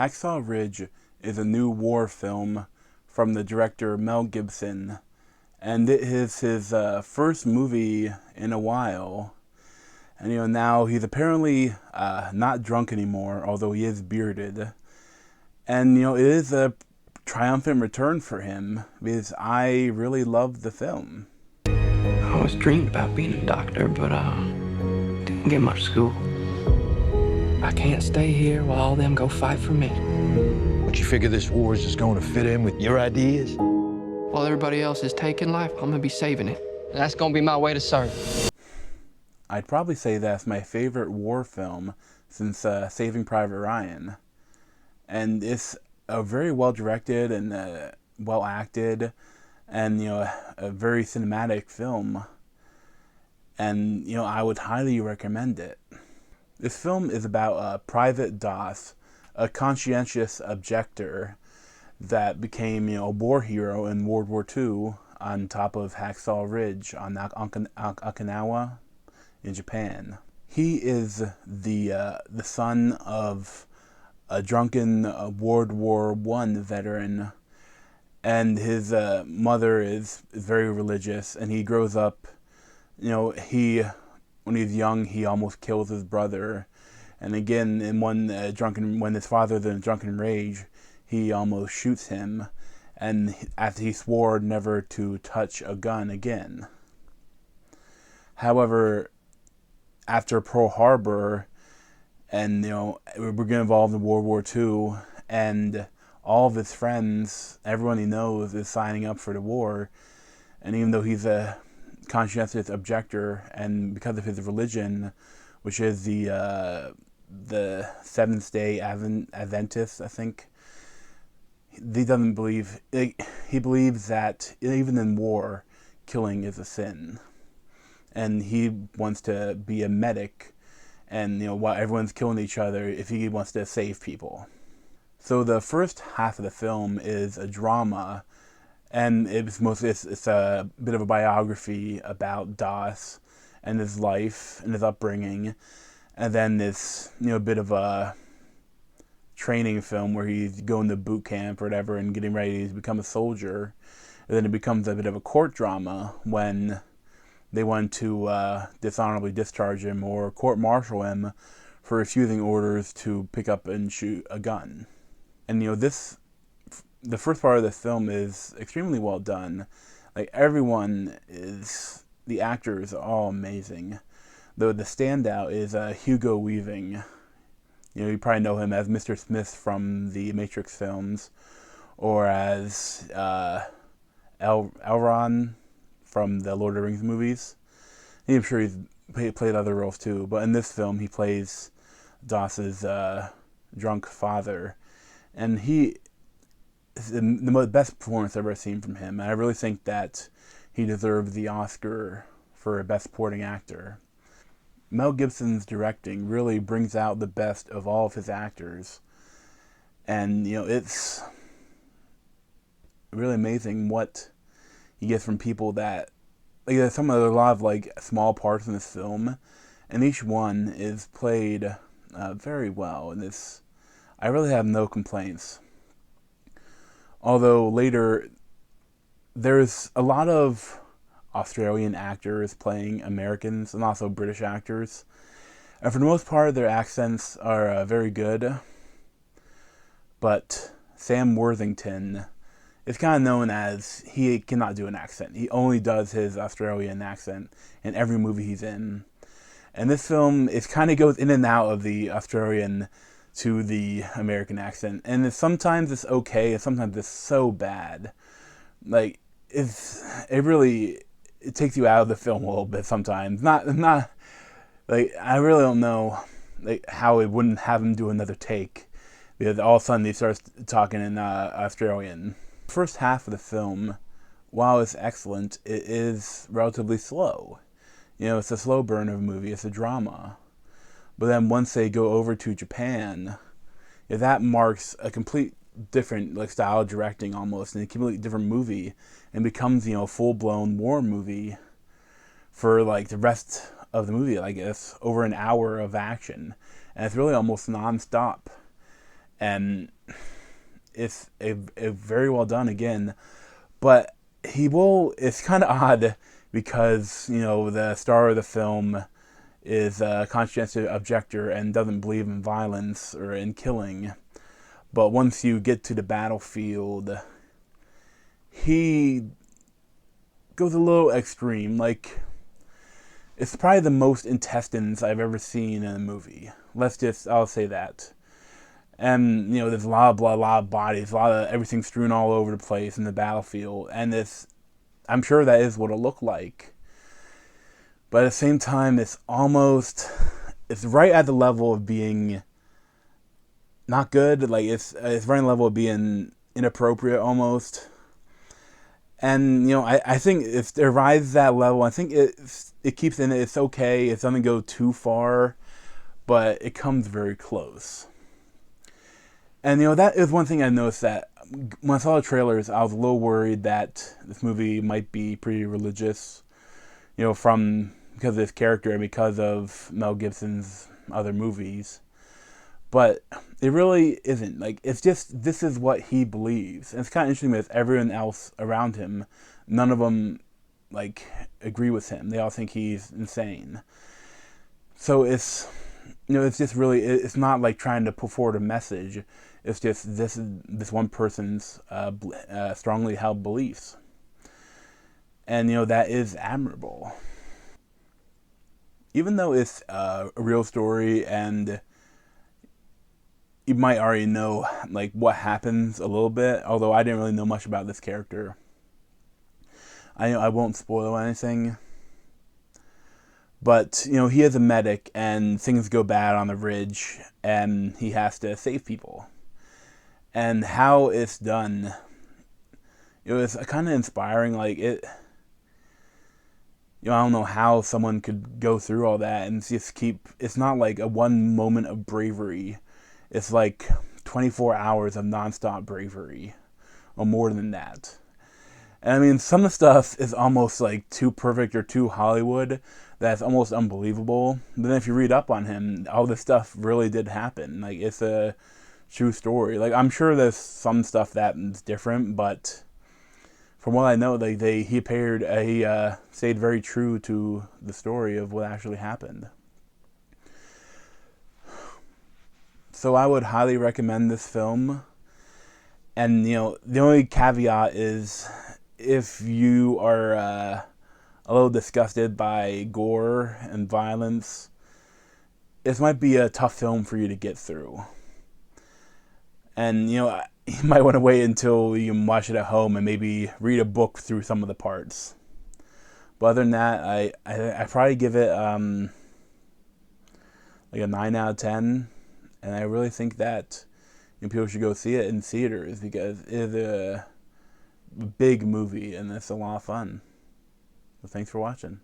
Hacksaw Ridge is a new war film from the director Mel Gibson, and it is his first movie in a while. And now he's apparently not drunk anymore, although he is bearded. And it is a triumphant return for him because I really loved the film. I always dreamed about being a doctor, but didn't get much school. I can't stay here while all them go fight for me. But you figure this war is just going to fit in with your ideas? While everybody else is taking life, I'm gonna be saving it. That's gonna be my way to serve. I'd probably say that's my favorite war film since Saving Private Ryan. And it's a very well directed and well acted, and a very cinematic film. And I would highly recommend it. This film is about Private Doss, a conscientious objector that became a war hero in World War II on top of Hacksaw Ridge on Okinawa in Japan. He is the son of a drunken World War I veteran, and his mother is very religious, and he grows up, when he's young, he almost kills his brother. And again, in when his father's in a drunken rage, he almost shoots him. And after he swore never to touch a gun again. However, after Pearl Harbor, and we're getting involved in World War II, and all of his friends, everyone he knows, is signing up for the war. And even though he's a conscientious objector, and because of his religion, which is the Seventh-day Adventist, I think, he doesn't believe. He believes that even in war, killing is a sin, and he wants to be a medic. And while everyone's killing each other, if he wants to save people. So the first half of the film is a drama. And it's a bit of a biography about Doss and his life and his upbringing, and then this bit of a training film where he's going to boot camp or whatever and getting ready to become a soldier, and then it becomes a bit of a court drama when they want to dishonorably discharge him or court-martial him for refusing orders to pick up and shoot a gun. And the first part of this film is extremely well done. Like, the actors are all amazing. Though the standout is Hugo Weaving. You probably know him as Mr. Smith from the Matrix films, or as Elrond from the Lord of the Rings movies. I'm sure he's played other roles too, but in this film he plays Doss's drunk father, and he the best performance I've ever seen from him. And I really think that he deserves the Oscar for Best Supporting Actor. Mel Gibson's directing really brings out the best of all of his actors. And, it's really amazing what he gets from people that, there's a lot of, small parts in this film, and each one is played very well. And I really have no complaints. Although later, there's a lot of Australian actors playing Americans and also British actors. And for the most part, their accents are very good. But Sam Worthington is kind of known as he cannot do an accent. He only does his Australian accent in every movie he's in. And this film, it kind of goes in and out of the Australian to the American accent, and sometimes it's okay, and sometimes it's so bad. It takes you out of the film a little bit sometimes. Not I really don't know how it wouldn't have him do another take, because all of a sudden he starts talking in Australian. The first half of the film, while it's excellent, it is relatively slow. It's a slow burn of a movie. It's a drama. But then once they go over to Japan, that marks a complete different style of directing almost, and a completely different movie, and becomes full-blown war movie for the rest of the movie. It's over an hour of action, and it's really almost non-stop. and it's a very well done again. But it's kind of odd because, the star of the film is a conscientious objector and doesn't believe in violence or in killing. But once you get to the battlefield, he goes a little extreme. Like, it's probably the most intestines I've ever seen in a movie. I'll say that. And, there's a lot of blood, a lot of bodies, a lot of everything strewn all over the place in the battlefield. And I'm sure that is what it looked like. But at the same time, it's right at the level of being not good. Like, it's right on the level of being inappropriate almost. And, I think if it rises that level, I think it keeps in it. It's okay. It doesn't go too far, but it comes very close. And, that is one thing I noticed, that when I saw the trailers, I was a little worried that this movie might be pretty religious, because of this character and because of Mel Gibson's other movies. But it really isn't. Like, it's just, this is what he believes. And it's kind of interesting with everyone else around him. None of them, like, agree with him. They all think he's insane. So it's just really, it's not like trying to put forward a message. It's just, this one person's strongly held beliefs. And, that is admirable. Even though it's a real story and you might already know, like, what happens a little bit, although I didn't really know much about this character. I won't spoil anything. But, he is a medic and things go bad on the ridge and he has to save people. And how it's done, it was kind of inspiring. Like, I don't know how someone could go through all that and just it's not like a one moment of bravery. It's like 24 hours of nonstop bravery, or more than that. And I mean, some of the stuff is almost like too perfect or too Hollywood that's almost unbelievable. But then if you read up on him, all this stuff really did happen. Like, it's a true story. Like, I'm sure there's some stuff that's different, but from what I know, he stayed very true to the story of what actually happened. So I would highly recommend this film. And, the only caveat is if you are a little disgusted by gore and violence, this might be a tough film for you to get through. And, you might want to wait until you can watch it at home and maybe read a book through some of the parts. But other than that, I probably give it like a 9 out of 10. And I really think that people should go see it in theaters because it is a big movie and it's a lot of fun. So thanks for watching.